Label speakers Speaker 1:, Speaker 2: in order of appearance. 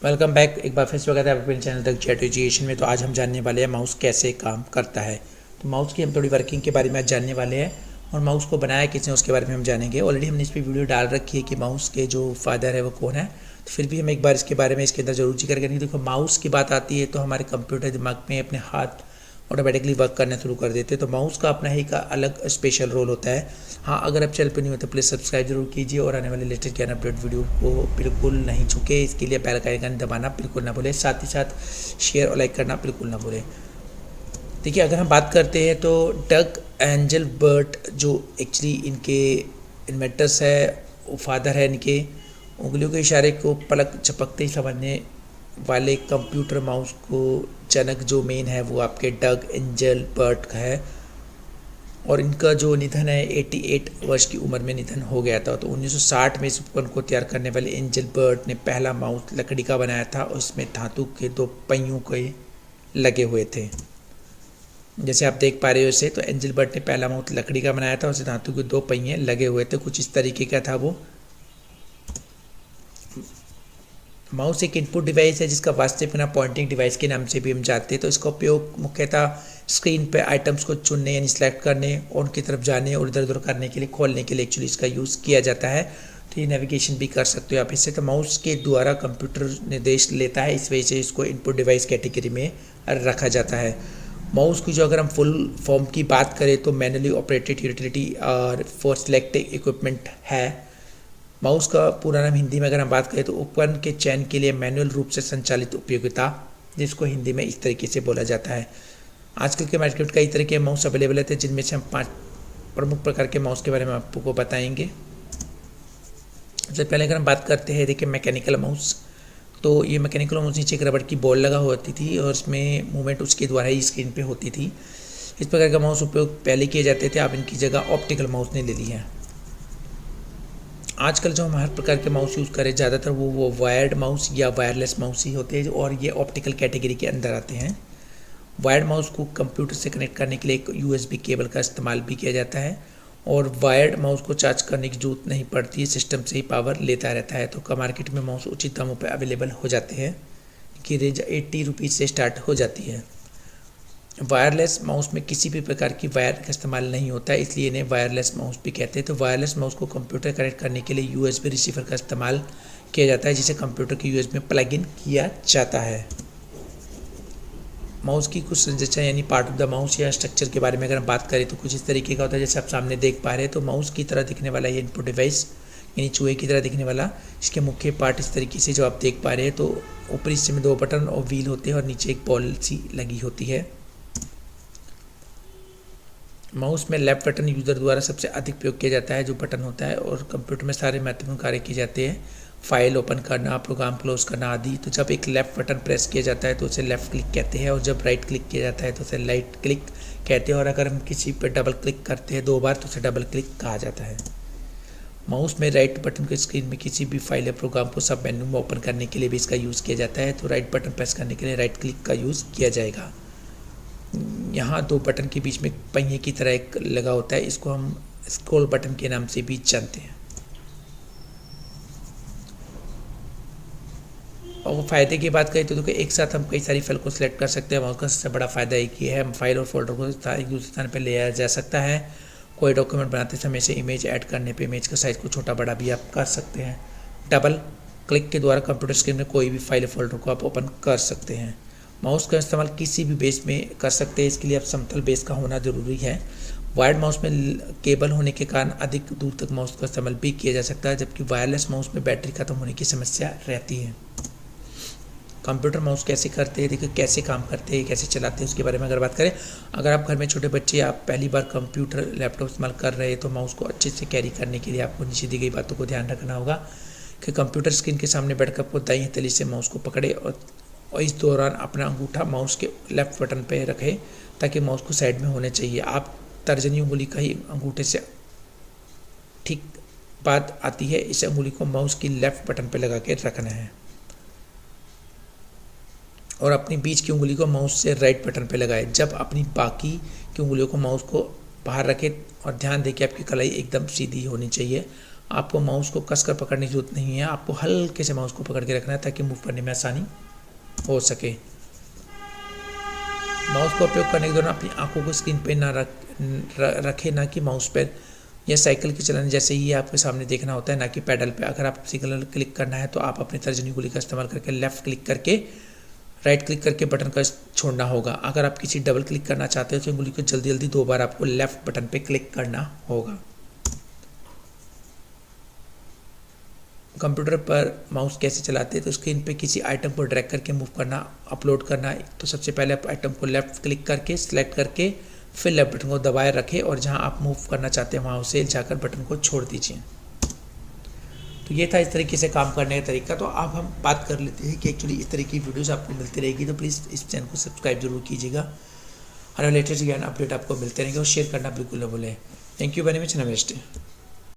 Speaker 1: Welcome back. एक बार फिर स्वागत है अपने चैनल तक चैट एजुकेशन में। तो आज हम जानने वाले हैं माउस कैसे काम करता है। तो माउस की हम थोड़ी वर्किंग के बारे में आज जानने वाले हैं और माउस को बनाया किसने उसके बारे में हम जानेंगे। ऑलरेडी हमने इस पर वीडियो डाल रखी है कि माउस के जो फादर है वो कौन है, तो फिर भी हम एक बार इसके बारे में इसके अंदर जरूर जिक्र करेंगे। देखो, माउस की बात आती है तो हमारे कंप्यूटर दिमाग में अपने हाथ ऑटोमेटिकली वर्क करना शुरू कर देते हैं। तो माउस का अपना ही का अलग स्पेशल रोल होता है। हाँ, अगर आप चैनल पर नहीं हो तो प्लीज़ सब्सक्राइब जरूर कीजिए और आने वाले लेटेस्ट ज्ञान अपडेट वीडियो को बिल्कुल नहीं चूके। इसके लिए बेल का आइकन दबाना बिल्कुल ना भूलें, साथ ही साथ शेयर और लाइक करना बिल्कुल ना भूलें। देखिए, अगर हम बात करते हैं तो डग एंजलबर्ट जो एक्चुअली इनके इन्वेंटर्स है, वो फादर है, इनके उंगलियों के इशारे को पलक झपकते ही समझने वाले कंप्यूटर माउस को जनक जो मेन है वो आपके डग एंजलबर्ट का है। और इनका जो निधन है 88 वर्ष की उम्र में निधन हो गया था। तो 1960 में इस उपकरण को तैयार करने वाले एंजलबर्ट ने पहला माउस लकड़ी का बनाया था और इसमें धातु के 2 पहियों के लगे हुए थे। जैसे आप देख पा रहे हो इसे, तो एंजलबर्ट ने पहला माउस लकड़ी का बनाया था और उसे धातु के 2 पहिए लगे हुए थे। कुछ इस तरीके का था वो। माउस एक इनपुट डिवाइस है जिसका वास्तविक नाम पॉइंटिंग डिवाइस के नाम से भी हम जानते हैं। तो इसका उपयोग मुख्यतः स्क्रीन पे आइटम्स को चुनने यानी सिलेक्ट करने और उनकी तरफ जाने और इधर उधर करने के लिए, खोलने के लिए एक्चुअली इसका यूज़ किया जाता है। तो ये नेविगेशन भी कर सकते हो आप इससे। तो माउस के द्वारा कंप्यूटर निर्देश लेता है, इस वजह से इसको इनपुट डिवाइस कैटेगरी में रखा जाता है। माउस की जो अगर हम फुल फॉर्म की बात करें तो मैनुअली ऑपरेटेड यूटिलिटी और फॉर सिलेक्टिंग इक्विपमेंट है। माउस का पूरा नाम हिंदी में अगर हम बात करें तो उपकरण के चयन के लिए मैनुअल रूप से संचालित उपयोगिता, जिसको हिंदी में इस तरीके से बोला जाता है। आजकल के मार्केट में कई तरह के माउस अवेलेबल है, जिनमें से हम 5 प्रमुख प्रकार के माउस के बारे में आपको बताएंगे। सबसे पहले अगर हम बात करते हैं, देखिए, मैकेनिकल माउस। तो ये मैकेनिकल माउस नीचे एक रबड़ की बॉल लगा होती थी और इसमें मूवमेंट उसके द्वारा ही स्क्रीन पे होती थी। इस प्रकार का माउस उपयोग पहले किए जाते थे, अब इनकी जगह ऑप्टिकल माउस ने ले ली है। आजकल जो हम हर प्रकार के माउस यूज़ करें ज़्यादातर वो वायर्ड माउस या वायरलेस माउस ही होते हैं और ये ऑप्टिकल कैटेगरी के अंदर आते हैं। वायर्ड माउस को कंप्यूटर से कनेक्ट करने के लिए एक यूएसबी केबल का इस्तेमाल भी किया जाता है और वायर्ड माउस को चार्ज करने की जरूरत नहीं पड़ती है, सिस्टम से ही पावर लेता रहता है। तो मार्केट में माउस उचित दामों पर अवेलेबल हो जाते हैं कि रेंज 80 रुपीज़ से स्टार्ट हो जाती है। वायरलेस माउस में किसी भी प्रकार की वायर का इस्तेमाल नहीं होता है, इसलिए इन्हें वायरलेस माउस भी कहते हैं। तो वायरलेस माउस को कंप्यूटर कनेक्ट करने के लिए यूएसबी रिसीवर का इस्तेमाल किया जाता है, जिसे कंप्यूटर के यूएसबी में प्लग इन किया जाता है। माउस की कुछ संरचना यानी पार्ट ऑफ द माउस या स्ट्रक्चर के बारे में अगर हम बात करें तो कुछ इस तरीके का होता है, जैसे आप सामने देख पा रहे हैं। तो माउस की तरह दिखने वाला ये इनपुट डिवाइस यानी चूहे की तरह दिखने वाला, इसके मुख्य पार्ट इस तरीके से जो आप देख पा रहे हैं। तो ऊपरी हिस्से में 2 बटन और व्हील होते हैं और नीचे एक बॉल सी लगी होती है। माउस में लेफ्ट बटन यूज़र द्वारा सबसे अधिक प्रयोग किया जाता है जो बटन होता है, और कंप्यूटर में सारे महत्वपूर्ण कार्य किए जाते हैं, फाइल ओपन करना, प्रोग्राम क्लोज करना आदि। तो जब एक लेफ्ट बटन प्रेस किया जाता है तो उसे लेफ्ट क्लिक कहते हैं और जब राइट क्लिक किया जाता है तो उसे राइट क्लिक कहते हैं, और अगर हम किसी पर डबल क्लिक करते हैं 2 बार तो उसे डबल क्लिक कहा जाता है। माउस में राइट बटन को स्क्रीन में किसी भी फाइल या प्रोग्राम को सब मेन्यू में ओपन करने के लिए भी इसका यूज़ किया जाता है। तो राइट बटन प्रेस करने के लिए राइट क्लिक का यूज़ किया जाएगा। यहाँ 2 बटन के बीच में पहिए की तरह एक लगा होता है, इसको हम स्क्रॉल बटन के नाम से भी जानते हैं। और फ़ायदे की बात करें तो देखो, एक साथ हम कई सारी फाइल को सिलेक्ट कर सकते हैं। माउस का सबसे बड़ा फ़ायदा एक ही है, हम फाइल और फोल्डर को एक दूसरे स्थान पर ले आया जा सकता है। कोई डॉक्यूमेंट बनाते समय से इमेज ऐड करने पे इमेज का साइज़ को छोटा बड़ा भी आप कर सकते हैं। डबल क्लिक के द्वारा कंप्यूटर स्क्रीन में कोई भी फाइल फोल्डर को आप ओपन कर सकते हैं। माउस का इस्तेमाल किसी भी बेस में कर सकते हैं, इसके लिए अब समतल बेस का होना ज़रूरी है। वायर्ड माउस में केबल होने के कारण अधिक दूर तक माउस का इस्तेमाल भी किया जा सकता है, जबकि वायरलेस माउस में बैटरी खत्म होने की समस्या रहती है। कंप्यूटर माउस कैसे करते हैं, देखिए कैसे काम करते हैं, कैसे चलाते हैं, उसके बारे में अगर बात करें। अगर आप घर में छोटे बच्चे, आप पहली बार कंप्यूटर लैपटॉप इस्तेमाल कर रहे हैं तो माउस को अच्छे से कैरी करने के लिए आपको नीचे दी गई बातों को ध्यान रखना होगा कि कंप्यूटर स्क्रीन के सामने बैठकर आपको दाईं हथेली से माउस को पकड़े और इस दौरान अपना अंगूठा माउस के लेफ्ट बटन पर रखें ताकि माउस को साइड में होने चाहिए। आप तर्जनी उंगली का ही अंगूठे से ठीक बात आती है, इस अंगुली को माउस की लेफ्ट बटन पर लगा के रखना है और अपनी बीच की उंगली को माउस से राइट बटन पर लगाएं। जब अपनी बाकी की उंगलियों को माउस को बाहर रखें और ध्यान दें कि आपकी कलाई एकदम सीधी होनी चाहिए। आपको माउस को कसकर पकड़ने की जरूरत नहीं है, आपको हल्के से माउस को पकड़ के रखना है ताकि मूव करने में आसानी हो सके। माउस का उपयोग करने के दौरान अपनी आंखों को स्क्रीन पे ना रखें, ना कि माउस पर या साइकिल के चलाने जैसे ही आपके सामने देखना होता है, ना कि पैडल पे। अगर आप सिग्नल क्लिक करना है तो आप अपनी तर्जनी उंगली का इस्तेमाल करके लेफ़्ट क्लिक करके राइट क्लिक करके बटन का छोड़ना होगा। अगर आप किसी डबल क्लिक करना चाहते हो तो उंगली को जल्दी जल्दी 2 बार आपको लेफ़्ट बटन पे क्लिक करना होगा। कंप्यूटर पर माउस कैसे चलाते हैं, तो स्क्रीन पे किसी आइटम को ड्रैग करके मूव करना, अपलोड करना। तो सबसे पहले आप आइटम को लेफ़्ट क्लिक करके सिलेक्ट करके फिर लेफ्ट बटन को दबाए रखें और जहां आप मूव करना चाहते हैं वहां उसे जाकर बटन को छोड़ दीजिए। तो ये था इस तरीके से काम करने का तरीका। तो अब हम बात कर लेते हैं कि एक्चुअली इस तरह की वीडियोज़ आपको मिलती रहेगी, तो प्लीज़ इस चैनल को सब्सक्राइब जरूर कीजिएगा और लेटेस्ट ज्ञान अपडेट आपको मिलते रहेंगे और शेयर करना बिल्कुल न भूलें। थैंक यू वेरी मच, नमस्ते।